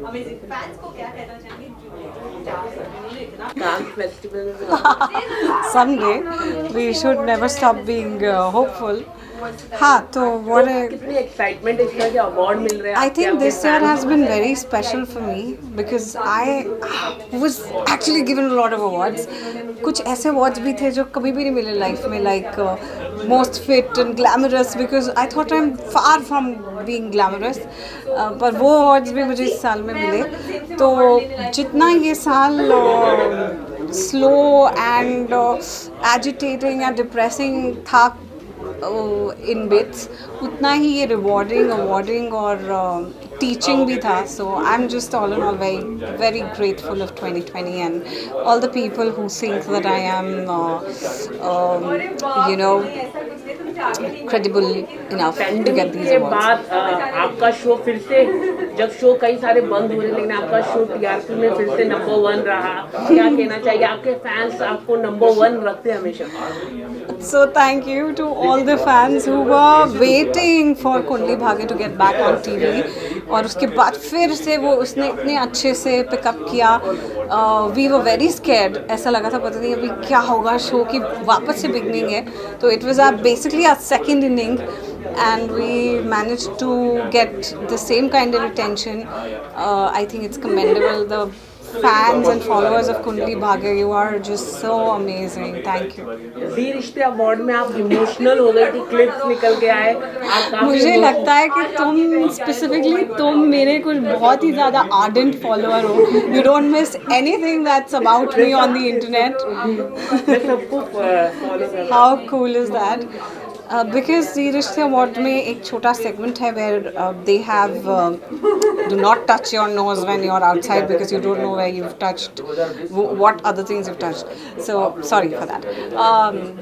Amazing fans को क्या कहना चाहेंगे जिन्होंने इतना कान फेस्टिवल में Someday we should never stop being hopeful. हाँ तो what कितनी एक्साइटमेंट है इसका कि अवार्ड मिल रहा है I आपके think आपके this year fans has been very special for me because I was actually given a lot of awards. कुछ ऐसे awards भी थे जो कभी भी नहीं मिले लाइफ में like most fit and glamorous because I thought I'm far from being glamorous. पर वो awards भी मुझे इस साल में मिले तो जितना ये साल slow and agitating and depressing था इन बिट्स उतना ही ये रिवॉर्डिंग अवार्डिंग और टीचिंग भी था so I am just all in all very very grateful of 2020 and all the people who think that I am you know credible enough to get these के awards. बाद आपका show फिर से जब show कई सारे बंद हो रहे लेकिन आपका शो टीआरपी में फिर से नंबर 1 रहा क्या कहना चाहिए आपके फैंस आपको नंबर 1 रखते हैं हमेशा So thank you to all the fans who were waiting for Kundali Bhagya to get back on TV और उसके बाद फिर से वो उसने इतने अच्छे से पिकअप किया वी वर वेरी स्कैर्ड ऐसा लगा था पता नहीं अभी क्या होगा शो की वापस से बिगनिंग है तो it was basically our second inning and we managed to get the same kind of attention. I think it's commendable. The fans and followers of Kundli Bhagya, you are just so amazing. Thank you. जी रिश्ते award में आप emotional हो गई थी clips निकल के आए आप काफी मुझे लगता है कि तुम स्पेसिफिकली तुम मेरे कुछ बहुत ही ज़्यादा आर्डेंट फॉलोअर हो you don't miss anything that's about me on the internet मैं सबको फॉलो कर how cool is that because the रिश्ते अवार्ड में एक छोटा सेगमेंट है where they have do not touch your nose when you're outside because you don't know where you've touched what other things you've touched so sorry for that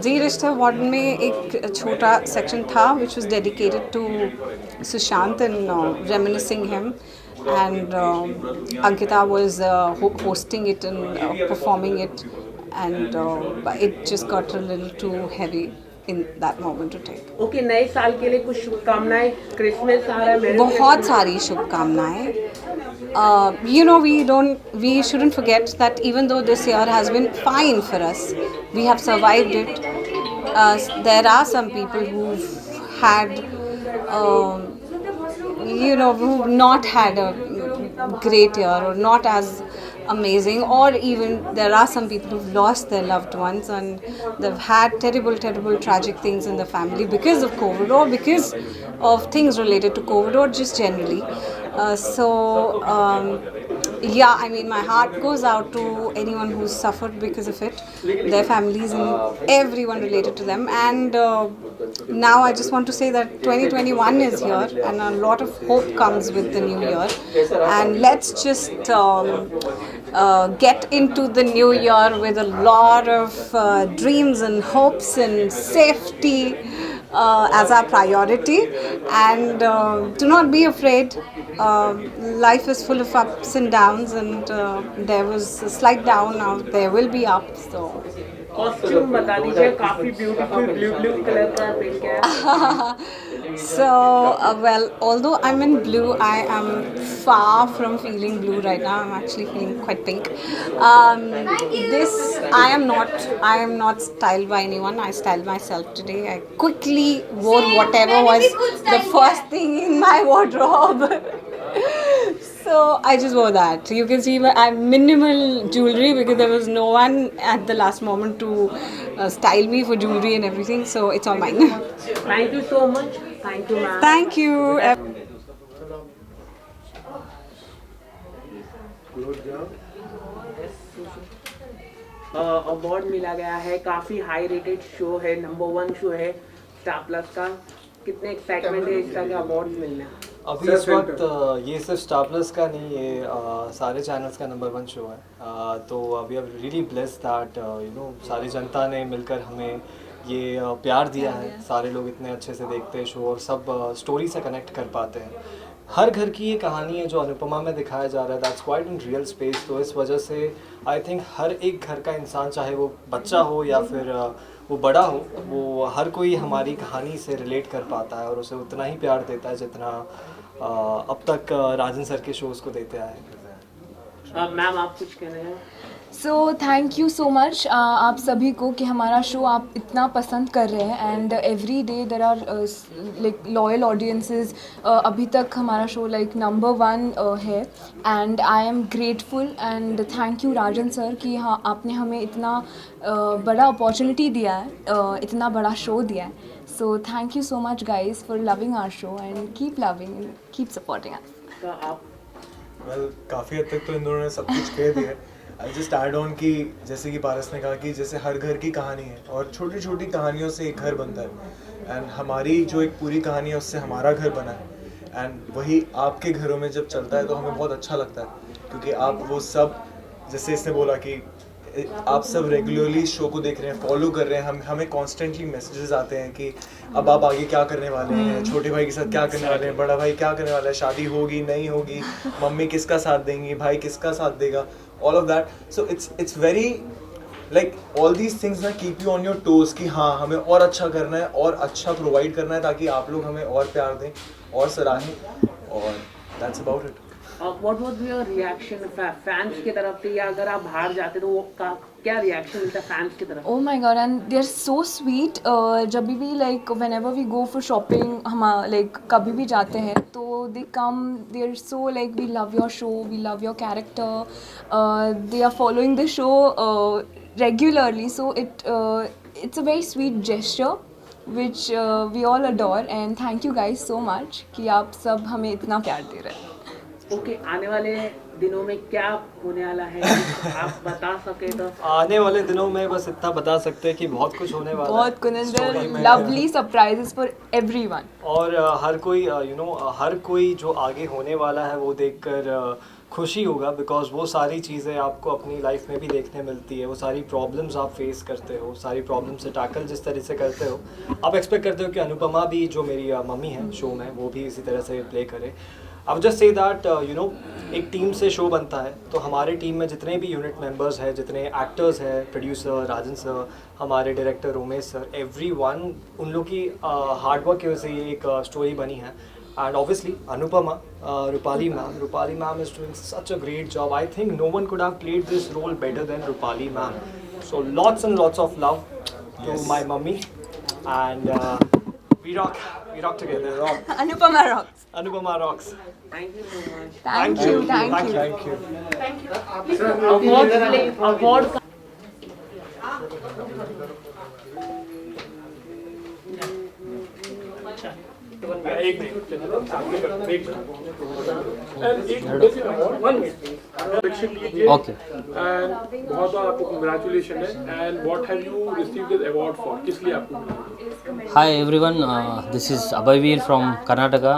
Zee Rishta Award में एक छोटा section था which was dedicated to Sushant and reminiscing him and Ankita was hosting it and performing it and it just got a little too heavy in that moment to take. Okay नए साल के लिए कुछ शुभकामनाएं Christmas आ रहा है मेरे बहुत सारी शुभकामनाएं you know we shouldn't forget that even though this year has been fine for us we have survived it there are some people who've had you know who've not had a great year or not as amazing or even there are some people who've lost their loved ones and they've had terrible tragic things in the family because of COVID or because of things related to COVID or just generally yeah, I mean, my heart goes out to anyone who's suffered because of it, their families and everyone related to them. And now I just want to say that 2021 is here and a lot of hope comes with the new year. And let's just get into the new year with a lot of dreams and hopes and safety as our priority. And do not be afraid. Life is full of ups and downs and there was a slight down, now there will be up, so costume बता दीजिए काफी beautiful blue colour का pink है so well although I'm in blue I am far from feeling blue right now. I'm actually feeling quite pink. This I am not styled by anyone. I styled myself today. I quickly wore whatever was the first thing in my wardrobe. So I just wore that. You can see I have minimal jewelry because there was no one at the last moment to style me for jewelry and everything. So it's all mine. Thank you so much thank you ma'am Thank you. Award मिला गया है काफी high rated show है number 1 show है star plus का कितने excitement है इस तरह के अवार्ड मिलने अभी इस वक्त ये सिर्फ स्टार प्लस का नहीं ये सारे चैनल्स का नंबर 1 शो है तो we are really blessed that you know सारी जनता ने मिलकर हमें ये प्यार दिया है सारे लोग इतने अच्छे से देखते हैं शो और सब स्टोरी से कनेक्ट कर पाते हैं हर घर की ये कहानी है जो अनुपमा में दिखाया जा रहा है that's quite in real space तो इस वजह से आई थिंक हर एक घर का इंसान चाहे वो बच्चा हो या फिर वो बड़ा हो, वो हर कोई हमारी कहानी से रिलेट कर पाता है और उसे उतना ही प्यार देता है जितना अब तक राजन सर के शोज़ को देते आए हैं। मैम आप कुछ कह रहे हैं? सो थैंक यू सो मच आप सभी को कि हमारा शो आप इतना पसंद कर रहे हैं and every day there are like loyal audiences. अभी तक हमारा शो लाइक नंबर 1 है and I am grateful and thank you Rajan sir कि हाँ आपने हमें इतना बड़ा अपॉर्चुनिटी दिया है, इतना बड़ा शो दिया है। So thank you so much guys for loving our show and keep loving and keep supporting us. तो आप वेल काफ़ी हद तक तो इन दोनों ने सब कुछ कह दिया। आई जस्ट ऐड ऑन कि जैसे कि पारस ने कहा कि जैसे हर घर की कहानी है और छोटी छोटी कहानियों से एक घर बनता है एंड हमारी जो एक पूरी कहानी है उससे हमारा घर बना है एंड वही आपके घरों में जब चलता है तो हमें बहुत अच्छा लगता है क्योंकि आप वो सब, जैसे इसने बोला कि आप सब रेगुलरली शो को देख रहे हैं, फॉलो कर रहे हैं, हमें कॉन्स्टेंटली मैसेजेस आते हैं कि अब आप आगे क्या करने वाले हैं, छोटे भाई के साथ क्या करने वाले हैं, बड़ा भाई क्या करने वाला है, शादी होगी नहीं होगी, मम्मी किसका साथ देंगी, भाई किसका साथ देगा, all of that. So it's very like all these things ना keep you on your toes कि हाँ हमें और अच्छा करना है और अच्छा प्रोवाइड करना है ताकि आप लोग हमें और प्यार दें और सराहें, और that's about it. What was your reaction fans की तरफ से, या अगर आप बाहर जाते तो वो क्या रिएक्शन मिलता है फैंस की तरफ? Oh my god, and they are so sweet. जब भी like whenever we go for shopping, हम like कभी भी जाते हैं तो they come, they are so like we love your show, we love your character. They are following the show regularly, so it's a very sweet gesture which we all adore, and thank you guys so much कि आप सब हमें इतना प्यार दे रहे हैं। Okay, आने वाले दिनों में क्या होने वाला है आप बता सके तो? आने वाले दिनों में बस इतना बता सकते हैं कि बहुत कुछ होने वाला है, बहुत कुछ लवली सरप्राइजेस फॉर एवरीवन। और हर कोई हर कोई जो आगे होने वाला है वो देखकर खुशी होगा, बिकॉज वो सारी चीज़ें आपको अपनी लाइफ में भी देखने मिलती है, वो सारी प्रॉब्लम्स आप फेस करते हो, सारी प्रॉब्लम से टैकल जिस तरह से करते हो, आप एक्सपेक्ट करते हो कि अनुपमा भी जो मेरी मम्मी है शो में वो भी इसी तरह से प्ले करे। अब जस्ट से दैट एक टीम से शो बनता है तो हमारे टीम में जितने भी यूनिट मेंबर्स हैं, जितने एक्टर्स हैं, प्रोड्यूसर राजन सर, हमारे डायरेक्टर उमेश सर, एवरीवन, उन लोग की हार्डवर्क की वजह से ये एक स्टोरी बनी है। And obviously Anupama, Rupali ma'am is doing such a great job. I think no one could have played this role better than Rupali ma'am. So lots and lots of love to my mummy and we rock together. Anupama rocks. Anupama rocks. Thank you so much. Thank you. Thank you. Award okay, बहुत आपको congratulation है। And what have you received this award for, किस लिए आपको मिला? Hi everyone, this is Abhayveer from Karnataka.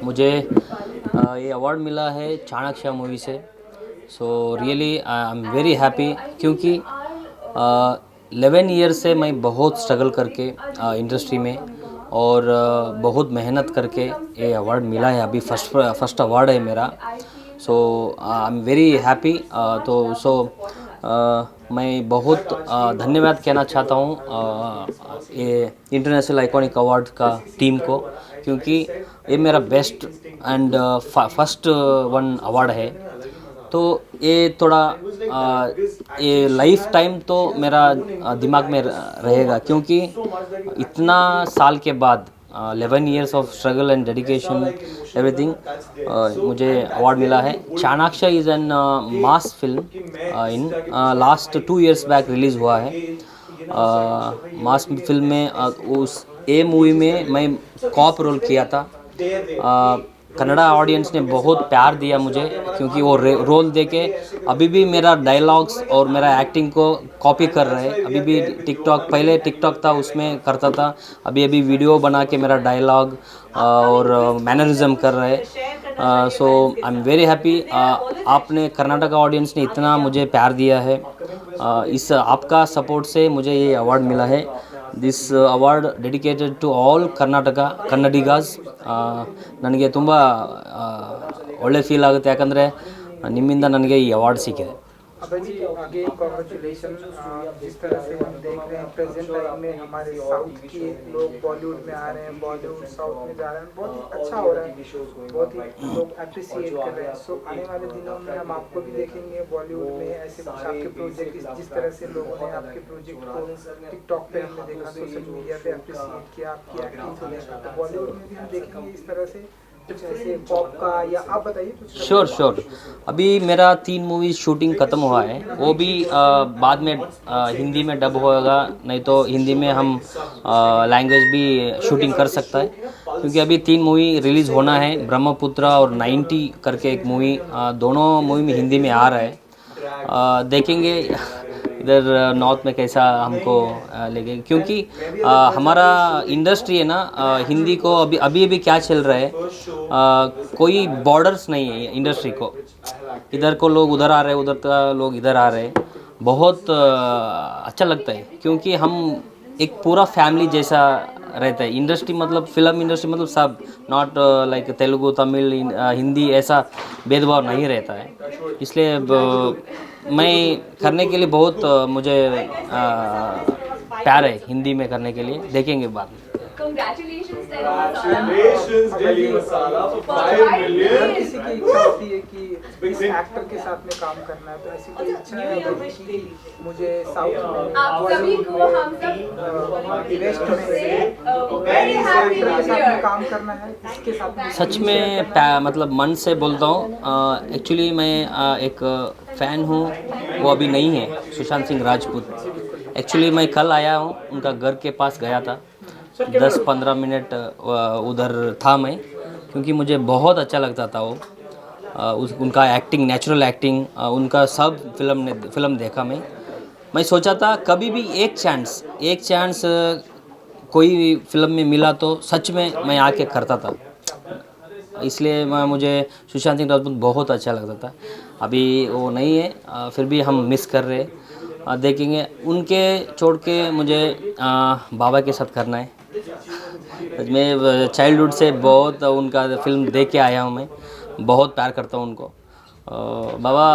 मुझे ये award मिला है चाणक्य मूवी से। So really I am very happy क्योंकि 11 ईयर्स से मैं बहुत स्ट्रगल करके इंडस्ट्री में और बहुत मेहनत करके ये अवार्ड मिला है। अभी फर्स्ट अवार्ड है मेरा। सो आई एम वेरी हैप्पी। मैं बहुत धन्यवाद कहना चाहता हूँ ये इंटरनेशनल आइकॉनिक अवार्ड का टीम को, क्योंकि ये मेरा best and first one award है। तो ये थोड़ा ये लाइफ टाइम तो मेरा दिमाग में रहेगा, क्योंकि इतना साल के बाद 11 years of struggle and dedication everything मुझे अवार्ड मिला है। Chanakya is an mass film in last 2 years back release हुआ है। मास फिल्म में उस ए मूवी में मैं कॉप रोल किया था। कन्नड़ा ऑडियंस ने बहुत प्यार दिया मुझे, क्योंकि वो रोल देके अभी भी मेरा डायलॉग्स और मेरा एक्टिंग को कॉपी कर रहे हैं। अभी भी टिकटॉक, पहले टिकटॉक था उसमें करता था, अभी वीडियो बना के मेरा डायलॉग और मैनरिज्म कर रहे हैं। So I am very happy. आपने कर्नाटका ऑडियंस ने इतना मुझे प्यार दिया है। इस आपका सपोर्ट से मुझे ये अवार्ड मिला है। This award dedicated to all Kannadigas. ನನಗೆ ತುಂಬ ಒಳ್ಳೆ ಫೀಲ್ ಆಗುತ್ತೆ, ಯಾಕಂದರೆ ನಿಮ್ಮಿಂದ ನನಗೆ ಈ ಅವಾರ್ಡ್ ಸಿಕ್ಕಿದೆ. अभय जी अगेन कॉन्ग्रेचुलेशन। जिस तरह से हम देख रहे हैं प्रेजेंट टाइम में हमारे साउथ के लोग बॉलीवुड में आ रहे हैं, बॉलीवुड साउथ में जा रहे हैं, बहुत ही अच्छा हो रहा है, बहुत ही लोग अप्रिसिएट कर रहे हैं। सो आने वाले दिनों में हम आपको भी देखेंगे बॉलीवुड में ऐसे कुछ आपके प्रोजेक्ट, जिस तरह से लोगों ने आपके प्रोजेक्ट को टिकटॉक पे हमने देखा, सोशल मीडिया पे अप्रिसिएट किया आपकी एक्टिंग को देखा, तो बॉलीवुड में भी हम देखेंगे इस तरह से कुछ ऐसे पॉप का, या आप बताइए कुछ। श्योर अभी मेरा 3 मूवी शूटिंग ख़त्म हुआ है, वो भी बाद में हिंदी में डब होगा, नहीं तो हिंदी में हम लैंग्वेज भी शूटिंग कर सकता है, क्योंकि अभी 3 मूवी रिलीज़ होना है, ब्रह्मपुत्र और 90 करके एक मूवी, दोनों मूवी में हिंदी में आ रहा है। देखेंगे इधर नॉर्थ में कैसा हमको लगे, क्योंकि हमारा इंडस्ट्री है ना, हिंदी को अभी क्या चल रहा है, कोई बॉर्डर्स नहीं है इंडस्ट्री को, इधर को लोग उधर आ रहे हैं, उधर का लोग इधर आ रहे हैं, बहुत अच्छा लगता है, क्योंकि हम एक पूरा फैमिली जैसा रहता है। इंडस्ट्री मतलब फिल्म इंडस्ट्री मतलब सब, नॉट लाइक तेलुगु तमिल हिंदी ऐसा भेदभाव नहीं रहता है, इसलिए मैं करने के लिए बहुत मुझे प्यार है हिंदी में करने के लिए, देखेंगे बाद में। Congratulations, Daily Masala for 5 million. हर किसी की इच्छा होती है कि इस एक्टर के साथ में काम करना है, तो ऐसी कोई इच्छा है कि मुझे साउथ में, आप सभी को हम सब वेस्ट में very happy एक्टर के new साथ year. में काम करना है, इसके साथ में सच में मतलब मन से बोलता हूँ, एक्चुअली मैं एक फ़ैन हूँ, वो अभी नहीं है, सुशांत सिंह राजपूत। एक्चुअली मैं कल आया हूँ, उनका घर के पास गया था, 10-15 मिनट उधर था मैं, क्योंकि मुझे बहुत अच्छा लगता था वो, उनका एक्टिंग, नेचुरल एक्टिंग, उनका सब फिल्म देखा मैं सोचा था कभी भी एक चांस कोई फिल्म में मिला तो सच में मैं आके करता था, इसलिए मुझे सुशांत सिंह राजपूत बहुत अच्छा लगता था। अभी वो नहीं है, फिर भी हम मिस कर रहे हैं, देखेंगे। उनके छोड़ के मुझे बाबा के साथ करना है। मैं चाइल्डहुड से बहुत उनका फिल्म देख के आया हूँ, मैं बहुत प्यार करता हूँ उनको। बाबा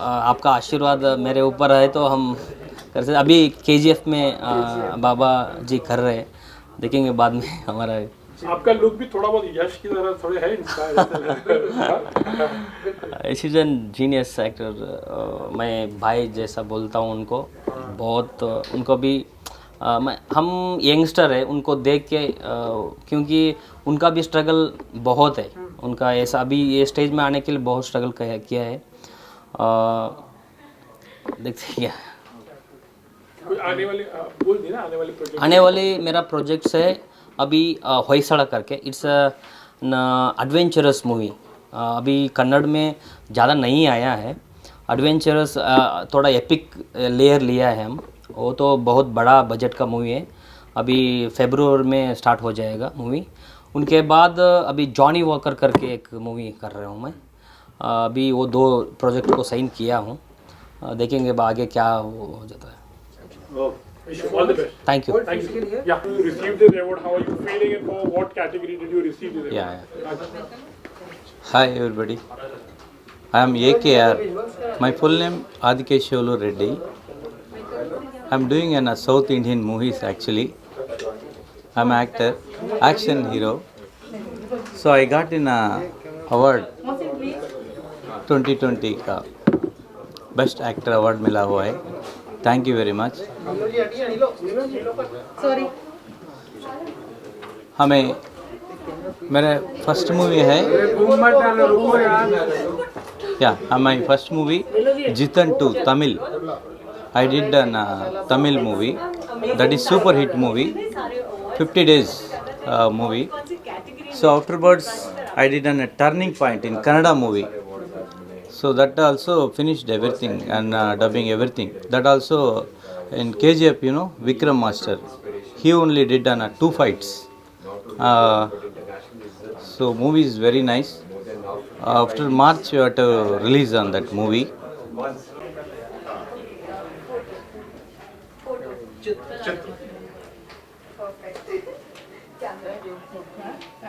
आपका आशीर्वाद मेरे ऊपर है तो हम कर सकते। अभी KGF में बाबा जी कर रहे हैं, देखेंगे बाद में हमारा। आपका लुक भी थोड़ा बहुत यश की तरह थोड़े है इज एन जीनियस एक्टर, मैं भाई जैसा बोलता हूँ उनको, बहुत उनको भी हम यंगस्टर है, उनको देख के क्योंकि उनका भी स्ट्रगल बहुत है, उनका ऐसा अभी ये स्टेज में आने के लिए बहुत स्ट्रगल किया है। देखते क्या आने वाले मेरा प्रोजेक्ट्स है अभी होयसड़ा करके, इट्स एडवेंचरस मूवी, अभी कन्नड़ में ज़्यादा नहीं आया है। एडवेंचरस थोड़ा एपिक लेयर लिया है हम, वो तो बहुत बड़ा बजट का मूवी है। अभी फरवरी में स्टार्ट हो जाएगा मूवी। उनके बाद अभी जॉनी वॉकर करके एक मूवी कर रहा हूँ मैं, अभी वो 2 प्रोजेक्ट को साइन किया हूँ, देखेंगे आगे क्या हो जाता है। All the best. Thank you. Thank you. Yeah, you received this award. How are you feeling and for what category did you receive this award? Yeah. Hi everybody. I am AKR. My full name Adikeshwulu Reddy. I am doing in a South Indian movies actually. I am actor, action hero. So I got in a award 2020 का best actor award मिला हुआ है। Thank you very much. हमें मेरा first movie है हमारी first movie Jitan 2 Tamil. I did an Tamil movie that is super hit movie, 50 days movie. So afterwards I did a turning point in Kannada movie. So that also finished everything and dubbing everything. That also in KGF, you know, Vikram Master, he only did 2 fights. So movie is very nice. After March you have to release on that movie.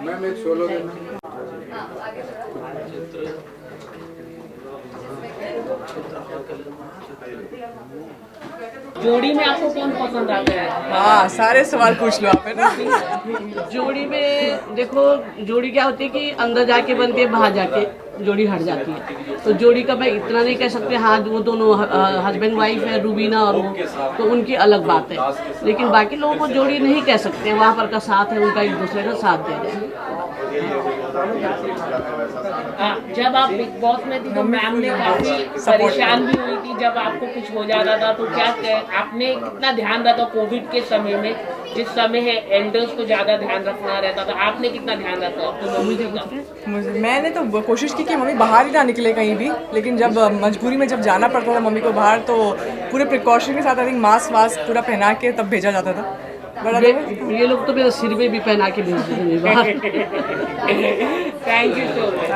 Ma'am एक solo जोड़ी में आपको कौन पसंद आता है? हाँ, सारे सवाल पूछ लो आप, है ना? जोड़ी में देखो, जोड़ी क्या होती है कि अंदर जाके बनती है, बाहर जाके जोड़ी हट जाती है। तो जोड़ी का मैं इतना नहीं कह सकते, हाँ वो दोनों हस्बैंड वाइफ है, रूबीना और वो, तो उनकी अलग बात है। लेकिन बाकी लोगों को जोड़ी नहीं कह सकते, वहाँ पर का साथ है उनका, एक दूसरे का साथ दे रहे हैं। जब आप बिग बॉस में थी तो मैम ने काफी परेशान भी हुई थी जब आपको कुछ हो जाता था, तो क्या आपने कितना ध्यान रखा कोविड के समय में, जिस समय है एल्डर्स को ज्यादा ध्यान रखना रहता था, आपने कितना ध्यान रखा अपनी मम्मी का? मैंने तो कोशिश की कि मम्मी बाहर ही ना निकले कहीं भी, लेकिन जब मजबूरी में जब जाना पड़ता था मम्मी को बाहर, तो पूरे प्रिकॉशन के साथ आई थिंक मास्क वास्क पूरा पहना के तब भेजा जाता था। ये लोग तो मेरे सिर में भी पहना के भेज देते बाहर। Thank you so much.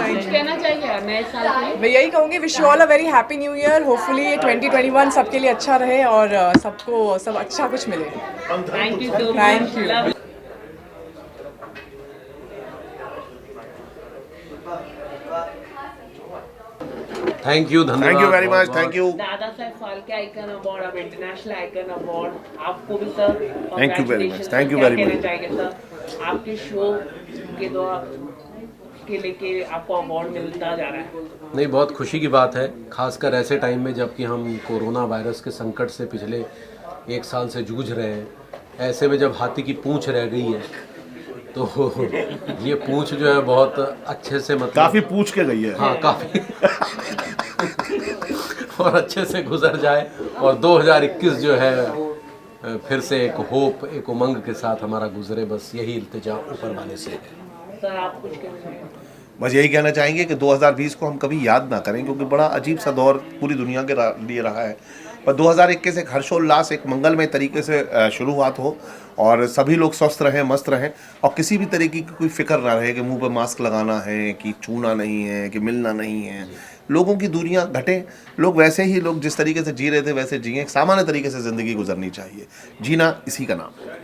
कुछ कहना चाहिए नए साल के? मैं यही कहूँगी, wish you all a very happy new year. Hopefully 2021 सबके लिए अच्छा रहे और सबको सब अच्छा कुछ मिले। Thank you so much. Thank you. Thank you, धन्यवाद। Thank you very much, thank you. Dada Saheb Phalke icon award, अब इंटरनेशनल आइकन अवार्ड आपको भी sir. Thank you very much, thank you very much. Sir आपके शो के द्वारा के लेके आपको अवार्ड मिलता जा रहा है। नहीं, बहुत खुशी की बात है, खासकर ऐसे टाइम में जबकि हम कोरोना वायरस के संकट से पिछले 1 साल से जूझ रहे हैं। ऐसे में जब हाथी की पूंछ रह गई है तो ये पूंछ जो है बहुत अच्छे से, मतलब काफ़ी पूछ के गई है। हाँ, काफ़ी और अच्छे से गुजर जाए और 2021 जो है फिर से एक होप, एक उमंग के साथ हमारा गुजरे, बस यही इल्तिजा ऊपर वाले से है। सर आप कुछ कहना? बस यही कहना चाहेंगे कि 2020 को हम कभी याद ना करें, क्योंकि बड़ा अजीब सा दौर पूरी दुनिया के लिए रहा है। पर 2021 एक हर्षोल्लास, एक मंगलमय तरीके से शुरुआत हो और सभी लोग स्वस्थ रहें, मस्त रहें और किसी भी तरीके की कोई फिक्र ना रहे कि मुंह पर मास्क लगाना है, कि छूना नहीं है, कि मिलना नहीं है। लोगों की दूरियां घटें, लोग वैसे ही, लोग जिस तरीके से जी रहे थे वैसे जिए, सामान्य तरीके से ज़िंदगी गुजरनी चाहिए। जीना इसी का नाम है।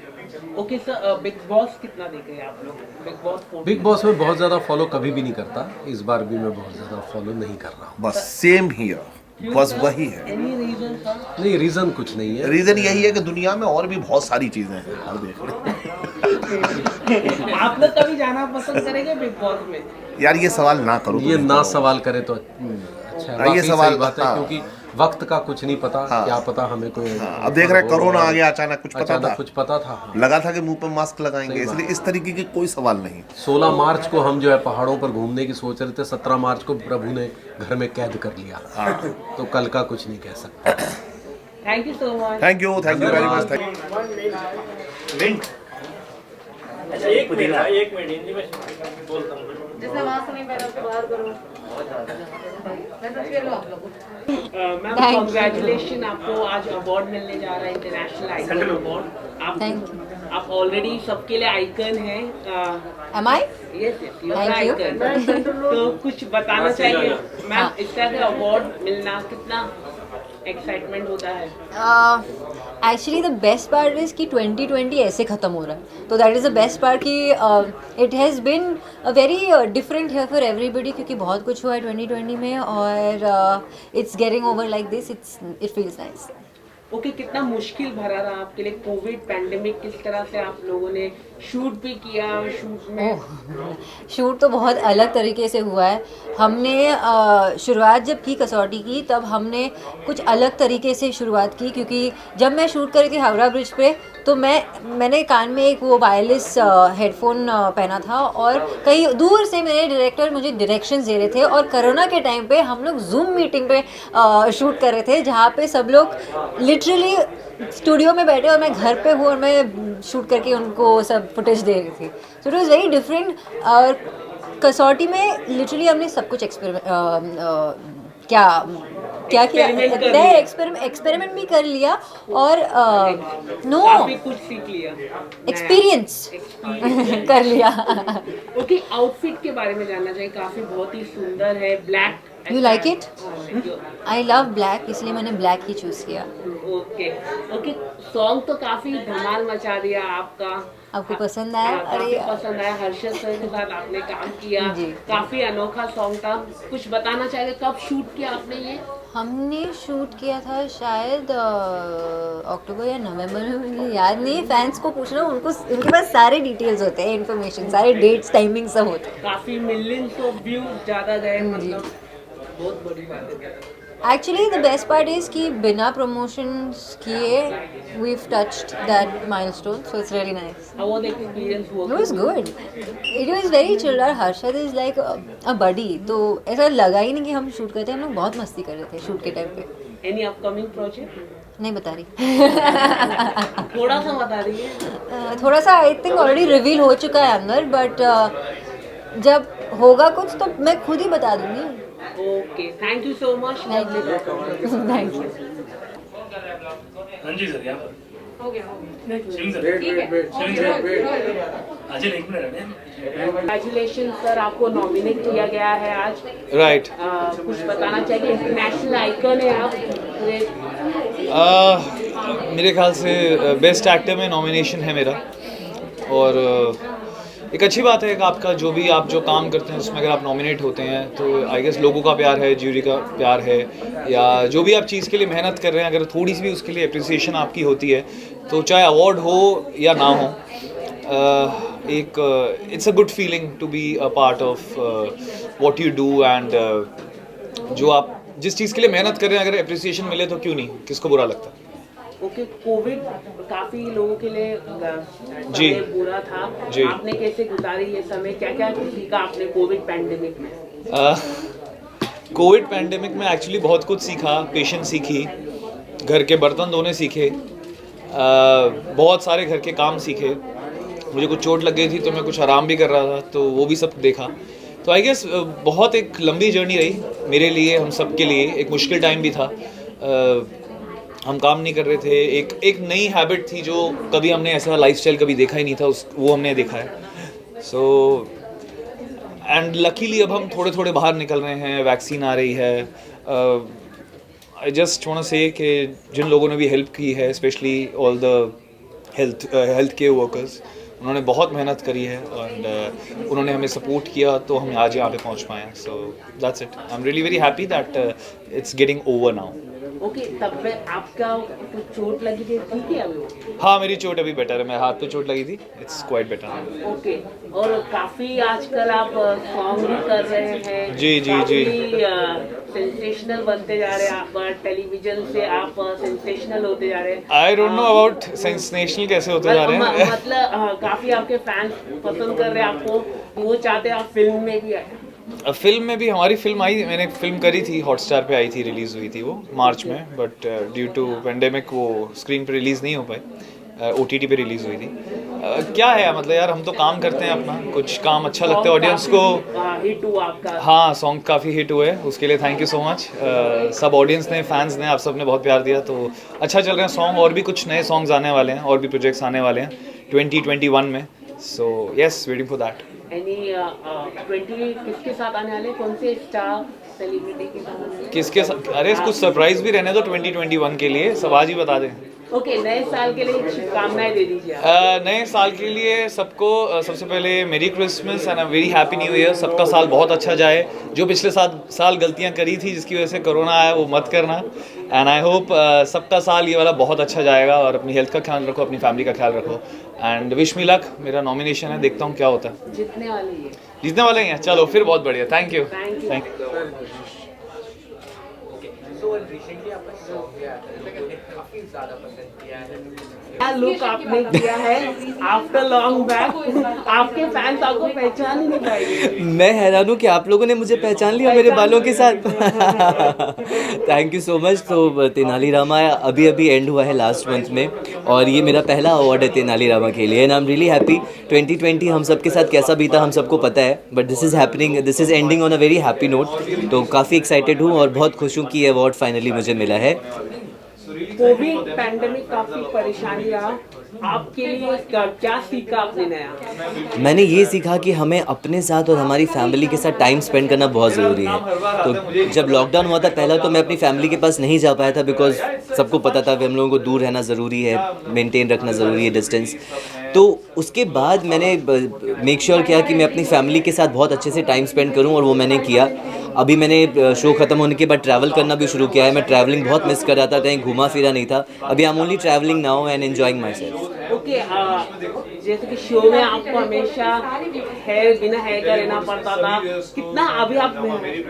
ओके सर, बिग बॉस कितना देख रहे हैं आप लोग? बिग बॉस में बहुत ज़्यादा फॉलो कभी भी नहीं करता, इस बार भी मैं बहुत ज़्यादा फॉलो नहीं कर रहा हूँ। बस सेम हियर, बस वही है। नहीं, रीज़न कुछ नहीं है। रीज़न यही है कि दुनिया में और भी बहुत सारी चीज़ें हैं, आप देख लें। आप लोग कभी जाना पसंद करेंगे बिग बॉस में? यार ये सवाल ना करो, ये ना सवाल करे तो अच्छा है। ये सवाल बात है, क्योंकि वक्त का कुछ नहीं पता। क्या पता हमें कोई। अब देख रहे हैं कोरोना आ गया अचानक, कुछ पता था, लगा था कि मुंह पर मास्क लगाएंगे, इसलिए इस तरीके की कोई सवाल नहीं। 16 मार्च को हम जो है पहाड़ों पर घूमने की सोच रहे थे, 17 मार्च को प्रभु ने घर में कैद कर लिया। तो कल का कुछ नहीं कह सकते। Thank you so much. Thank you very much. एक मिनट हिंदी में बोलता हूँ। जैसे मास्क नहीं पहना तो बाहर करो। मैम कांग्रेचुलेशन, आपको आज अवार्ड मिलने जा रहा है, इंटरनेशनल आइकन अवार्ड। आप ऑलरेडी सबके लिए आइकन हैं। Am I? Yes, you are Thank you. Icon. तो कुछ बताना चाहिए मैम, इस तरह का अवार्ड मिलना कितना एक्साइटमेंट होता है? Actually the best part is कि 2020 ऐसे ख़त्म हो रहा है, तो that is the best part कि it has been a very different year for everybody, क्योंकि बहुत कुछ हुआ है 2020 में और it's getting over like this, it feels nice. Okay, कितना मुश्किल भरा रहा आपके लिए कोविड पैंडेमिक? किस तरह से आप लोगों ने शूट भी किया? शूट में शूट तो बहुत अलग तरीके से हुआ है। हमने शुरुआत जब की कसौटी की, तब हमने कुछ अलग तरीके से शुरुआत की, क्योंकि जब मैं शूट कर रही थी हावड़ा ब्रिज पे, तो मैंने कान में एक वो वायरलेस हेडफोन पहना था और कहीं दूर से मेरे डायरेक्टर मुझे डायरेक्शंस दे रहे थे और कोरोना के टाइम पे हम लोग जूम मीटिंग पे शूट कर रहे थे, जहाँ पे सब लोग लिटरली स्टूडियो में बैठे और मैं घर पे हूँ और मैं शूट करके उनको सब फुटेज दे रही थी। So it was very different. और कसौटी में लिटरली हमने सब कुछ क्या किया? Experiment कर नहीं, लिया। एक्सपेरिमेंट भी कर लिया और नो काफी कुछ सीख लिया, एक्सपीरियंस कर लिया। ओके, आउटफिट के बारे में जानना चाहिए, काफी बहुत ही सुंदर है, black. You like it? I love black, इसलिए मैंने ब्लैक ही चूज किया। ओके ओके, सॉन्ग तो काफी धमाल मचा दिया आपका। आपको पसंद आया? काफी पसंद आया। हर्षद सर के साथ आपने काम किया, काफी अनोखा सॉन्ग था। कुछ बताना चाहिए, कब शूट किया आपने ये? हमने शूट किया था शायद अक्टूबर या नवंबर में, मुझे याद नहीं। फैंस को पूछना, उनके पास सारे डिटेल्स होते हैं, इन्फॉर्मेशन, सारे डेट्स, टाइमिंग सब होते हैं। काफी मिलियंस ऑफ व्यूज ज्यादा गए, मतलब बहुत बड़ी बात है। Actually, the best part is कि बिना promotions किए we've touched that milestone, so it's really nice. How was the experience working? It was good. It was very chill. और Harshad is like a buddy, तो ऐसा लगा ही नहीं कि हम शूट करते हैं। हम लोग बहुत मस्ती कर रहे थे शूट के टाइम पे। Any upcoming project? नहीं बता रही। थोड़ा सा बता रही है। थोड़ा सा आई थिंक ऑलरेडी रिवील हो चुका है अंदर, बट जब होगा कुछ तो मैं खुद ही बता दूंगी। Okay, thank you so much. Thank you. हाँ जी सर, यहाँ पर हो गया शिविंग सर, अजय एक मिनट। कंग्रेचुलेशन सर, आपको नॉमिनेट किया गया है आज। राइट। कुछ बताना चाहिए, इंटरनेशनल आइकन है आप। मेरे ख्याल से बेस्ट एक्टर में नॉमिनेशन है मेरा, और एक अच्छी बात है कि आपका आप जो काम करते हैं उसमें अगर आप नॉमिनेट होते हैं तो आई गेस लोगों का प्यार है, ज्यूरी का प्यार है, या जो भी आप चीज़ के लिए मेहनत कर रहे हैं, अगर थोड़ी सी भी उसके लिए अप्रिसिएशन आपकी होती है, तो चाहे अवार्ड हो या ना हो, it's a good feeling to be a part of what you do, and जो आप जिस चीज़ के लिए मेहनत कर रहे हैं अगर अप्रिसिएशन मिले तो क्यों नहीं, किसको बुरा लगता है। ओके, कोविड काफी लोगों के लिए जी बुरा था जी। आपने कैसे गुजारी ये समय, क्या क्या सीखा आपने कोविड पैंडेमिक में? कोविड पैंडेमिक में एक्चुअली बहुत कुछ सीखा, पेशेंस सीखी, घर के बर्तन धोने सीखे, बहुत सारे घर के काम सीखे। मुझे कुछ चोट लग गई थी तो मैं कुछ आराम भी कर रहा था, तो वो भी सब देखा। तो आई गेस बहुत एक लंबी जर्नी रही मेरे लिए, हम सब के लिए। एक मुश्किल टाइम भी था, हम काम नहीं कर रहे थे, एक नई हैबिट थी जो कभी हमने ऐसा लाइफस्टाइल कभी देखा ही नहीं था, वो हमने देखा है। सो एंड लकीली अब हम थोड़े थोड़े बाहर निकल रहे हैं, वैक्सीन आ रही है। आई जस्ट वांट टू से कि जिन लोगों ने भी हेल्प की है, specially all the health care workers, उन्होंने बहुत मेहनत करी है और उन्होंने हमें सपोर्ट किया तो हम आज यहाँ पे पहुँच पाए हैं। So that's it. I am really very happy that it's getting over now. Okay, तब में आपका तो चोट लगी थी, ठीक है अभी? हाँ, मेरी चोट अभी बेटर है, मैं हाथ पे चोट लगी थी, इट्स क्वाइट बेटर। ओके, और काफी आजकल आप सॉन्ग भी कर रहे हैं। जी जी जी। सेंसेशनल बनते जा रहे हैं आप, टेलीविजन से आप सेंसेशनल होते जा रहे हैं। I don't know about sensational कैसे होते जा रहे हैं। मतलब काफी आपके फैंस पसंद कर रहे हैं आपको, वो चाहते हैं आप फिल्म में भी आए। फिल्म में भी हमारी फिल्म आई, मैंने एक फिल्म करी थी, हॉटस्टार पे आई थी, रिलीज़ हुई थी वो मार्च में, बट ड्यू टू पेंडेमिक वो स्क्रीन पे रिलीज़ नहीं हो पाई, OTT पे रिलीज़ हुई थी। क्या है मतलब यार, हम तो काम करते हैं अपना, कुछ काम अच्छा लगता है ऑडियंस को। हिट हुआ आपका? हाँ, सॉन्ग काफ़ी हिट हुए, उसके लिए थैंक यू सो मच। सब ऑडियंस ने, फैंस ने, आप सब ने बहुत प्यार दिया, तो अच्छा चल रहे हैं सॉन्ग। और भी कुछ नए सॉन्ग्स आने वाले हैं, और भी प्रोजेक्ट्स आने वाले हैं 2021 में। So yes, waiting for that. Any 20 किसके साथ आने वाले, कौन से स्टार सेलिब्रिटी के साथ? किसके साथ? अरे कुछ सरप्राइज भी रहने दो 2021 के लिए, सब आज ही बता दें। ओके, नए साल के लिए शुभकामनाएं दे दीजिए। नए साल के लिए सबको सबसे पहले मेरी Christmas and very happy new year. सबका साल बहुत अच्छा जाए। जो पिछले साल गलतियां करी थी जिसकी वजह से कोरोना आया, वो मत करना। एंड आई होप सबका साल ये वाला बहुत अच्छा जाएगा। और अपनी हेल्थ का ख्याल रखो, अपनी फैमिली का ख्याल रखो। And wish me luck. मेरा नॉमिनेशन है, देखता हूँ क्या होता है। जीतने वाले हैं। चलो फिर, बहुत बढ़िया, थैंक यू। So recently आपका song भी आया था, काफी ज़्यादा पसंद किया है। क्या लुक आपने किया है आफ्टर लॉन्ग बैक, आपके फैंस आपको पहचान ही नहीं पाएंगे। मैं हैरान हूँ कि आप लोगों ने मुझे पहचान लिया मेरे बालों के साथ। Thank you so much. तो तेनालीरामा अभी अभी एंड हुआ है लास्ट मंथ में, और ये मेरा पहला अवार्ड है तेनालीरामा के लिए, and I am really happy. 2020 हम सब के साथ कैसा बीता हम सबको पता है, but this is ending on a very happy note. तो काफ़ी एक्साइटेड हूँ और बहुत खुश हूँ कि ये अवार्ड फाइनली मुझे मिला है। कोविड पैंडेमिक काफी परेशानी रहा, आपके लिए क्या सीखा आपने नया? मैंने ये सीखा कि हमें अपने साथ और हमारी फैमिली के साथ टाइम स्पेंड करना बहुत ज़रूरी है। तो जब लॉकडाउन हुआ था पहला, तो मैं अपनी फैमिली के पास नहीं जा पाया था, बिकॉज सबको पता था कि हम लोगों को दूर रहना ज़रूरी है, मेंटेन रखना ज़रूरी है डिस्टेंस। तो उसके बाद मैंने मेक श्योर किया कि मैं अपनी फैमिली के साथ बहुत अच्छे से टाइम स्पेंड करूं, और वो मैंने किया। अभी मैंने शो ख़त्म होने के बाद ट्रैवल करना भी शुरू किया है। मैं ट्रैवलिंग बहुत मिस कर रहा था, कहीं घुमा फिरा नहीं था। अभी I am only travelling now and enjoying my self. Okay, जैसे कि शो में आपको हमेशा बिना हेयर का रहना पड़ता था, कितना अभी आप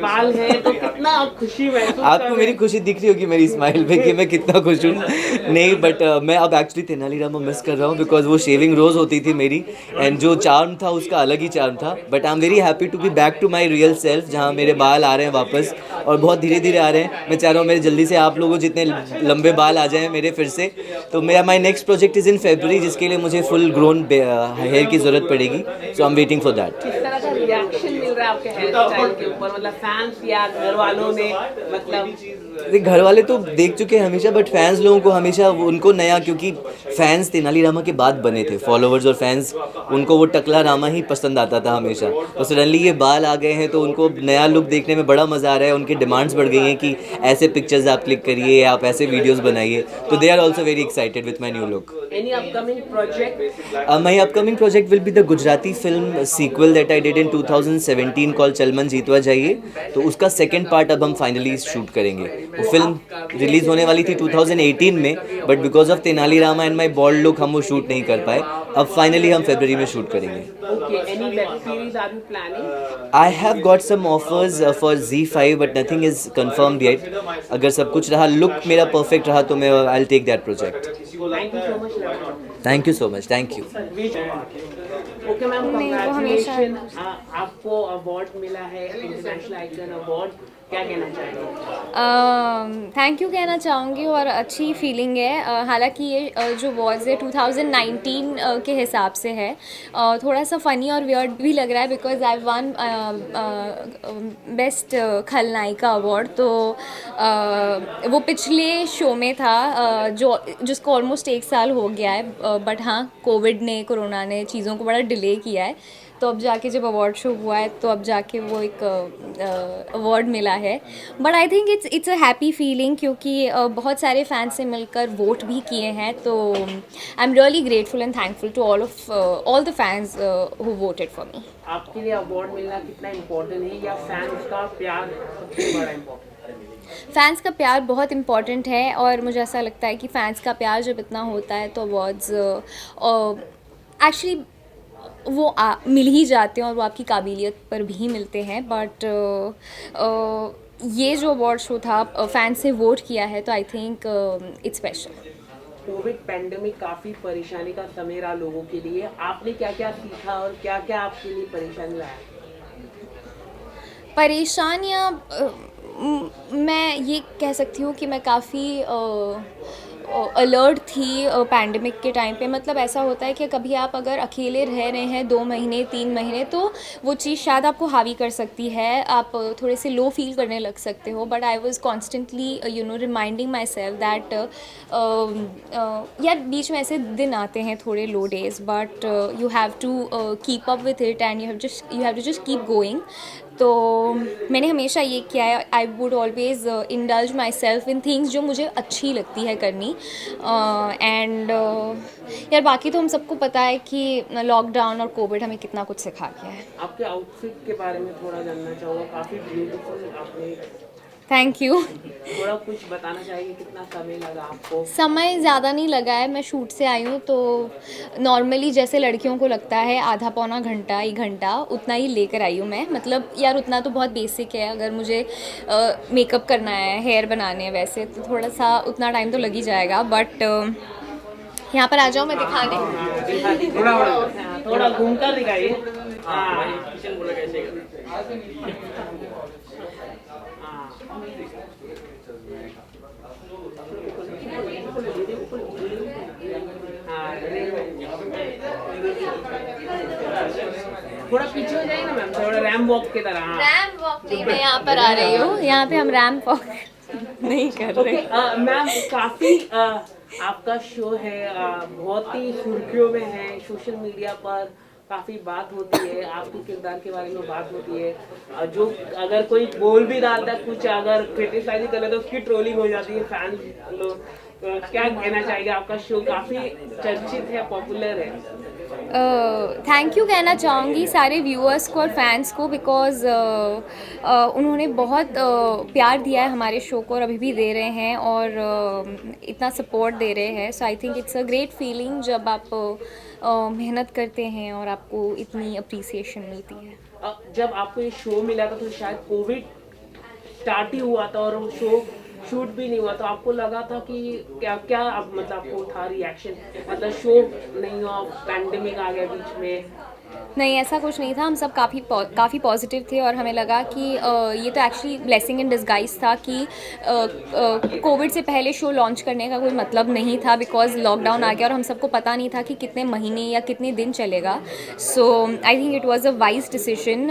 बाल हैं तो कितना आप खुशी महसूस? आपको मेरी खुशी दिख रही होगी मेरी स्माइल पे कि मैं कितना खुश हूँ। नहीं, बट मैं अब एक्चुअली तेनालीरामा मिस कर रहा हूँ, बिकॉज वो शेविंग रोज़ होती थी मेरी, एंड जो चार्म था उसका अलग ही चार्म था। But I am very happy to be back to my real self, जहाँ मेरे बाल आ रहे हैं वापस, और बहुत धीरे धीरे आ रहे हैं। मैं चाह रहा हूँ मेरे जल्दी से आप लोगों जितने लंबे बाल आ जाएँ मेरे फिर से। तो मेरा my next project is in February, जिसके लिए मुझे फुल ग्रोन हेयर की ज़रूरत पड़ेगी। So I am waiting for that. किस तरह का रिएक्शन मिल रहा है आपके हेयर स्टाइल के ऊपर, मतलब फैंस या घर वालों ने? मतलब घर वाले तो देख चुके हैं हमेशा, बट फैंस लोगों को हमेशा उनको नया, क्योंकि फैंस तेनालीरामा के बाद बने थे, फॉलोअर्स और फैंस, उनको वो टकला रामा ही पसंद आता था हमेशा। तो सडनली ये बाल आ गए हैं तो उनको नया लुक देखने में बड़ा मज़ा आ रहा है। उनकी डिमांड्स बढ़ गई हैं कि ऐसे पिक्चर्स आप क्लिक करिए, आप ऐसे वीडियोज़ बनाइए। तो they are also very excited with my new look. Any upcoming project? My upcoming project will be the Gujarati film sequel that I did in 2017 called चलमन जीतवा जाइए। तो उसका सेकंड पार्ट अब हम फाइनली शूट करेंगे। वो film release होने वाली थी 2018 में, but because of Tenali Rama and my bald look हम वो शूट नहीं कर पाए। अब फाइनली हम फरवरी में शूट करेंगे। Okay, any web series are you planning? I have got some offers for Z5, but nothing is confirmed yet. अगर सब कुछ रहा, लुक मेरा परफेक्ट रहा, तो मैं I'll take that project. Thank you so much. Thank you so much. Thank you. Okay ma'am, congratulation, आपको award मिला है, इंटरनेशनल आइकन अवार्ड, क्या कहना चाहेंगे? थैंक यू कहना चाहूँगी, और अच्छी फीलिंग है। हालांकि ये जो अवार्ड्स है 2019 के हिसाब से है, थोड़ा सा फ़नी और वियर्ड भी लग रहा है, बिकॉज आई वन बेस्ट खलनायिका अवार्ड। तो वो पिछले शो में था, जिसको ऑलमोस्ट 1 साल हो गया है, बट हाँ कोरोना ने चीज़ों को बड़ा डिले किया है। तो अब जाके जब अवार्ड शो हुआ है, तो अब जाके वो एक अवार्ड मिला है। But I think it's a happy feeling, क्योंकि बहुत सारे फैंस से मिलकर वोट भी किए हैं। तो I am really grateful and thankful to all the fans who voted for me. आपके लिए अवार्ड मिलना कितना इम्पोर्टेंट है, या फैंस का प्यार सबसे बड़ा इम्पोर्टेंट है? फ़ैन्स का प्यार बहुत इम्पॉर्टेंट है, और मुझे ऐसा लगता है कि फ़ैन्स का प्यार जब इतना होता है तो अवार्ड्स एक्चुअली वो मिल ही जाते हैं, और वो आपकी काबिलियत पर भी मिलते हैं। बट ये जो अवार्ड शो था, फैंस से वोट किया है, तो आई think it's special. Covid pandemic काफ़ी परेशानी का समय रहा लोगों के लिए, आपने क्या क्या सीखा और क्या क्या आपके लिए परेशानी रहा? परेशानियाँ मैं ये कह सकती हूँ कि मैं काफ़ी अलर्ट थी पैंडमिक के टाइम पे। मतलब ऐसा होता है कि कभी आप अगर अकेले रह रहे हैं 2 महीने 3 महीने, तो वो चीज़ शायद आपको हावी कर सकती है, आप थोड़े से लो फील करने लग सकते हो। But I was constantly reminding myself that यार बीच में ऐसे दिन आते हैं थोड़े low days, but you have to keep up with it and you have to just keep going. तो मैंने हमेशा ये किया है, I would always indulge myself in things जो मुझे अच्छी लगती है करनी। एंड यार बाकी तो हम सबको पता है कि लॉकडाउन और कोविड हमें कितना कुछ सिखा गया है। आपके आउटफिट के बारे में थोड़ा जानना चाहूँगा, काफ़ी ब्यूटीफुल आपने। Thank you. थोड़ा कुछ बताना चाहिए, कितना समय लगा आपको? समय ज़्यादा नहीं लगा है, मैं शूट से आई हूँ, तो नॉर्मली जैसे लड़कियों को लगता है आधा पौना घंटा 1 घंटा, उतना ही लेकर आई हूँ मैं। मतलब यार उतना तो बहुत बेसिक है, अगर मुझे मेकअप करना है, हेयर बनाने हैं वैसे, तो थोड़ा सा उतना टाइम तो लग ही जाएगा। बट यहाँ पर आ जाओ, मैं दिखाने। थोड़ा घूमकर दिखाइए। किचन बोला कैसे थोड़ा पीछे हो जाइए ना मैम, थोड़ा रैम वॉक की तरह। रैम वॉक नहीं, मैं यहाँ पर आ रही हूँ, यहाँ पे हम रैम वॉक नहीं कर रहे। मैम काफ़ी आपका शो है, बहुत ही सुर्खियों में है, सोशल मीडिया पर काफ़ी बात होती है, आपके किरदार के बारे में बात होती है। जो अगर कोई बोल भी रहा था कुछ, अगर क्रिटिसाइज करे तो उसकी ट्रोलिंग हो जाती है फैन लोग। क्या कहना चाहिए? आपका शो काफ़ी चर्चित है, पॉपुलर है। थैंक यू कहना चाहूँगी सारे व्यूअर्स को और फैंस को, बिकॉज़ उन्होंने बहुत प्यार दिया है हमारे शो को और अभी भी दे रहे हैं, और इतना सपोर्ट दे रहे हैं। So I think it's a great feeling जब आप मेहनत करते हैं और आपको इतनी अप्रिसिएशन मिलती है। जब आपको ये शो मिला था तो शायद कोविड स्टार्ट ही हुआ था और वो शो शूट भी नहीं हुआ, तो आपको लगा था कि क्या क्या अब मतलब आपको था रिएक्शन, मतलब शो नहीं हुआ, पैंडेमिक आ गया बीच में? नहीं, ऐसा कुछ नहीं था, हम सब काफ़ी पॉजिटिव थे और हमें लगा कि ये तो एक्चुअली ब्लेसिंग इन डिस्गाइज था कि कोविड से पहले शो लॉन्च करने का कोई मतलब नहीं था, बिकॉज लॉकडाउन आ गया और हम सबको पता नहीं था कि कितने महीने या कितने दिन चलेगा। So I think it was a wise decision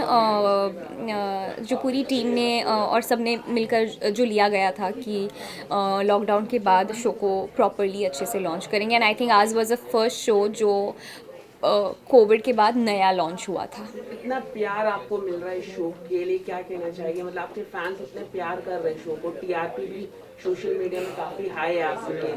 जो पूरी टीम ने और सब ने मिलकर जो लिया गया था कि लॉकडाउन के बाद शो को प्रॉपरली अच्छे से लॉन्च करेंगे। एंड आई थिंक आज वाज अ फर्स्ट शो जो कोविड के बाद नया लॉन्च हुआ था। इतना प्यार आपको मिल रहा है शो के लिए, क्या कहना चाहिए? मतलब आपके फैंस इतने प्यार कर रहे हैं शो को, टीआरपी भी सोशल मीडिया में काफ़ी हाई है आपके।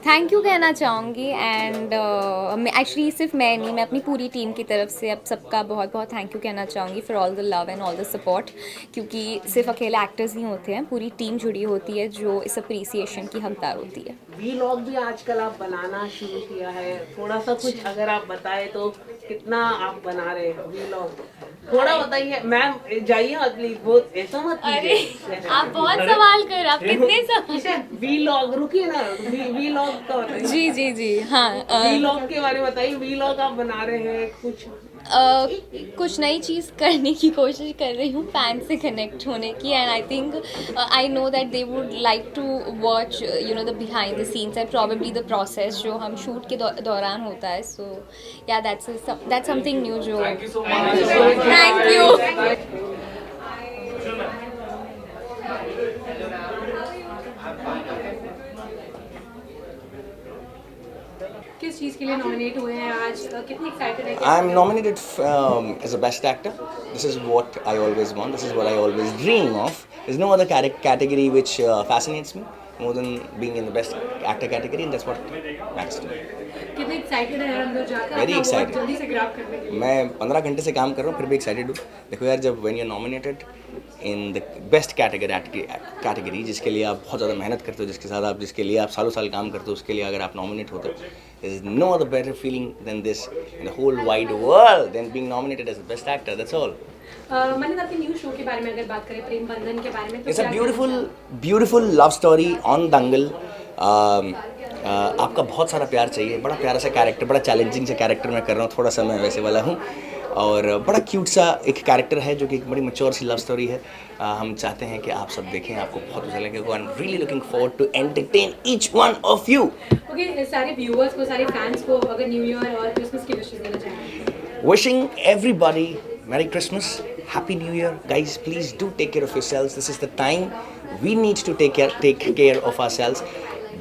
थैंक यू कहना चाहूँगी, एंड एक्चुअली सिर्फ मैं नहीं, मैं अपनी पूरी टीम की तरफ से अब सबका बहुत बहुत थैंक यू कहना चाहूँगी for all the love and all the support, क्योंकि सिर्फ अकेले एक्टर्स नहीं होते हैं, पूरी टीम जुड़ी होती है जो इस अप्रिसिएशन की हकदार होती है। वीलॉग भी आजकल आप बनाना शुरू किया है, थोड़ा सा कुछ अगर आप बताएं तो कितना आप बना रहे हैं वीलॉग, थोड़ा बताइए मैम। जाइए मत प्लीज, बहुत ऐसा मत कीजिए। आप बहुत सवाल कर, आप कितने सवाल? वीलॉग, रुकिए ना, वीलॉग का बताइए। जी जी जी हाँ, वीलॉग के बारे में बताइए। वीलॉग आप बना रहे हैं, कुछ नई चीज़ करने की कोशिश कर रही हूँ, फैन से कनेक्ट होने की, and I think I know that they would like to watch you know the behind the scenes and probably the process जो हम शूट के दौरान होता है। So yeah that's something new जो थैंक यू। किस चीज़ के लिए नॉमिनेट हुए हैं आज, कितनी एक्साइटेड है? I am nominated as a best actor. This is what I always want. This is what I always dream of. There's no other category which fascinates me more than being in the best actor category, and that's what matters to me. कितने excited है अंदर जाकर? Very excited. जल्दी से grab करने के लिए। मैं 15 घंटे से काम कर रहा हूँ, फिर भी एक्साइटेड हूँ। देखो यार, जब when you're nominated in the best category जिसके लिए आप बहुत ज़्यादा मेहनत करते हो, जिसके लिए आप सालों साल काम करते हो, उसके लिए अगर आप नॉमिनेट होते हो, there is no other better feeling than this in the whole wide world than being nominated as the best actor. That's all. Manish, आपके न्यू शो के बारे में अगर बात करें, प्रेम बंधन के बारे में, तो It's a beautiful love story on Dangal. आपका बहुत सारा प्यार चाहिए, बड़ा प्यारा सा कैरेक्टर, बड़ा चैलेंजिंग सा कैरेक्टर मैं कर रहा हूँ, थोड़ा सा मैं वैसे वाला हूँ, और बड़ा क्यूट सा एक कैरेक्टर है जो कि एक बड़ी मैच्योर सी लव स्टोरी है। हम चाहते हैं कि आप सब देखें, आपको बहुत अच्छा लगेगा। I am really looking forward to entertain each one of you. Okay, सारे व्यूअर्स को, सारे फैंस को अगर न्यू ईयर और क्रिसमस की विशेस देना चाहेंगे? Wishing everybody Merry Christmas, Happy New Year, guys. Please do take care of yourselves. This is the time we need to take care of ourselves.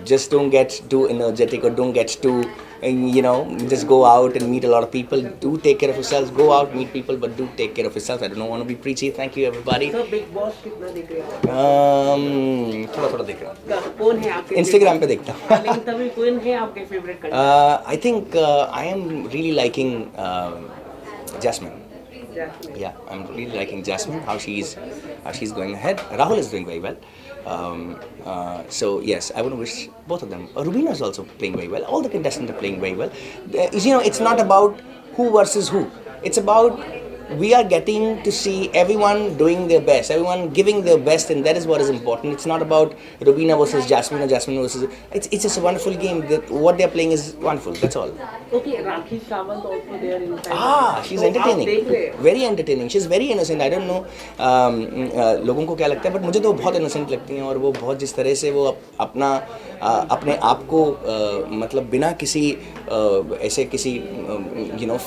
Just don't get too energetic or don't get too, just go out and meet a lot of people. Do take care of yourselves. Go out, meet people, but do take care of yourselves. I don't want to be preachy. Thank you, everybody. तो big boss कितना देख रहे हो? थोड़ा देख रहा हूँ। कौन है आपके? Instagram पे देखता हूँ। लेकिन तभी कौन है आपके favourite contestant? I think I am really liking Jasmine. Yeah, I'm really liking Jasmine. How she's going ahead. Rahul is doing very well. So yes, I want to wish both of them. Rubina is also playing very well. All the contestants are playing very well. It's not about who versus who. It's about we are getting to see everyone doing their best, everyone giving their best, and that is what is important. It's not about Rubina versus Jasmine or Jasmine versus. It's just a wonderful game. That what they're playing is wonderful. That's all. Okay, Rakhi Sawant also there inside. She's entertaining. Very entertaining. She's very innocent. I don't know लोगों को क्या लगता है, but मुझे तो बहुत innocent लगती हैं, और वो बहुत जिस तरह से वो अपने आप को मतलब बिना किसी ऐसे किसी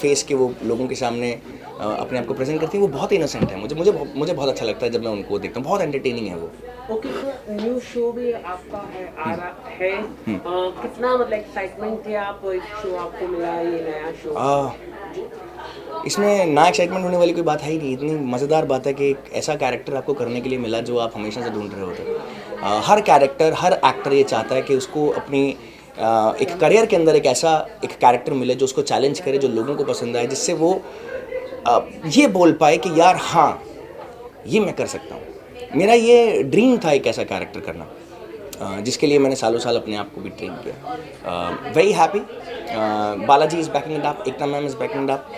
फेस के वो लोगों के सामने अपने आप को प्रेजेंट करती हैं, वो बहुत इनोसेंट है. मुझे बहुत अच्छा लगता है जब मैं उनको देखता हूँ. बहुत एंटरटेनिंग है वो. ओके, तो न्यू शो भी आपका आ रहा है. कितना मतलब एक्साइटमेंट थे आप, इस शो आपको मिला, ये नया शो? इसमें ना एक्साइटमेंट होने वाली कोई बात है ही नहीं. इतनी मज़ेदार बात है कि एक ऐसा कैरेक्टर आपको करने के लिए मिला जो आप हमेशा से ढूंढ रहे होते. हर कैरेक्टर, हर एक्टर ये चाहता है कि उसको अपनी एक करियर के अंदर एक ऐसा एक कैरेक्टर मिले जो उसको चैलेंज करे, जो लोगों को पसंद आए, जिससे वो ये बोल पाए कि यार हाँ, ये मैं कर सकता हूँ. मेरा ये ड्रीम था एक ऐसा कैरेक्टर करना, जिसके लिए मैंने सालों साल अपने आप को भी ट्रेन किया. Very happy. Balaji is banking it up, Ekta ma'am is banking it up.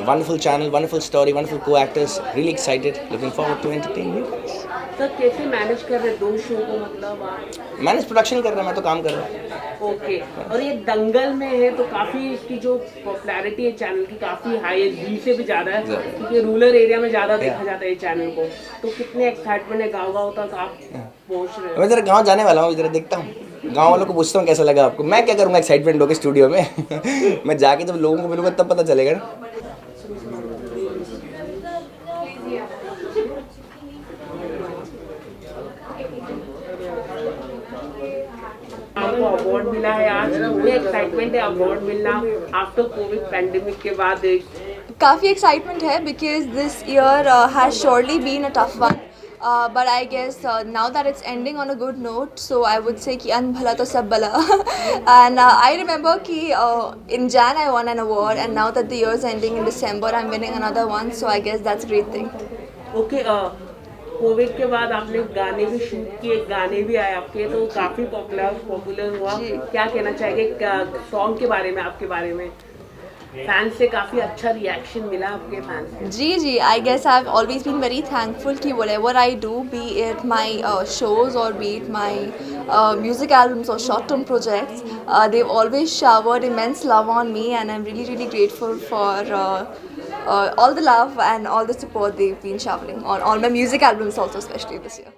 Wonderful channel, wonderful story, wonderful co-actors. Really excited. Looking forward to entertain you guys. Sir कैसे मैनेज कर रहे 2 शो को, मतलब आप? मैनेज प्रोडक्शन कर रहा है, मैं तो काम कर रहा हूँ. ओके, और ये दंगल में है तो काफ़ी इसकी जो पॉपुलैरिटी है चैनल की काफ़ी हाई है, जी से भी ज़्यादा है, क्योंकि रूरल एरिया में ज़्यादा देखा जाता है ये चैनल को. तो कितने एक्साइटमेंट है गाँव तक आप पहुँच रहे हैं? मैं जरा गाँव जाने वाला हूँ, इधर देखता हूँ, गाँव वालों को पूछता हूँ कैसा लगा आपको. मैं क्या करूँगा एक्साइटमेंट होकर स्टूडियो में मैं जाके जब लोगों को मिलूँगा तब पता चलेगा ना. आपको अवार्ड मिला है आज, कितने एक्साइटमेंट है अवार्ड मिलना आफ्टर कोविड पैंडेमिक के बाद? काफ़ी एक्साइटमेंट है because this year has surely been a tough one, but I guess now that it's ending on a good note, so I would say कि अन भला तो सब भला. And I remember कि in Jan I won an award, and now that the year is ending in December I'm winning another one, so I guess that's a great thing. Okay, Covid के बाद आपने गाने भी shoot किए, गाने भी आए आपके, तो काफ़ी पॉपुलर हुआ. क्या कहना चाहेंगे सॉन्ग के बारे में, आपके बारे में? फैंस से काफ़ी अच्छा रिएक्शन मिला आपके फैंस से. जी, I guess I have always been very thankful कि whatever I do, be it my shows और be it my music albums or short-term projects, they've always showered immense love on me, and I'm really, really grateful for all the love and all the support they've been showering on all my music albums also, especially this year.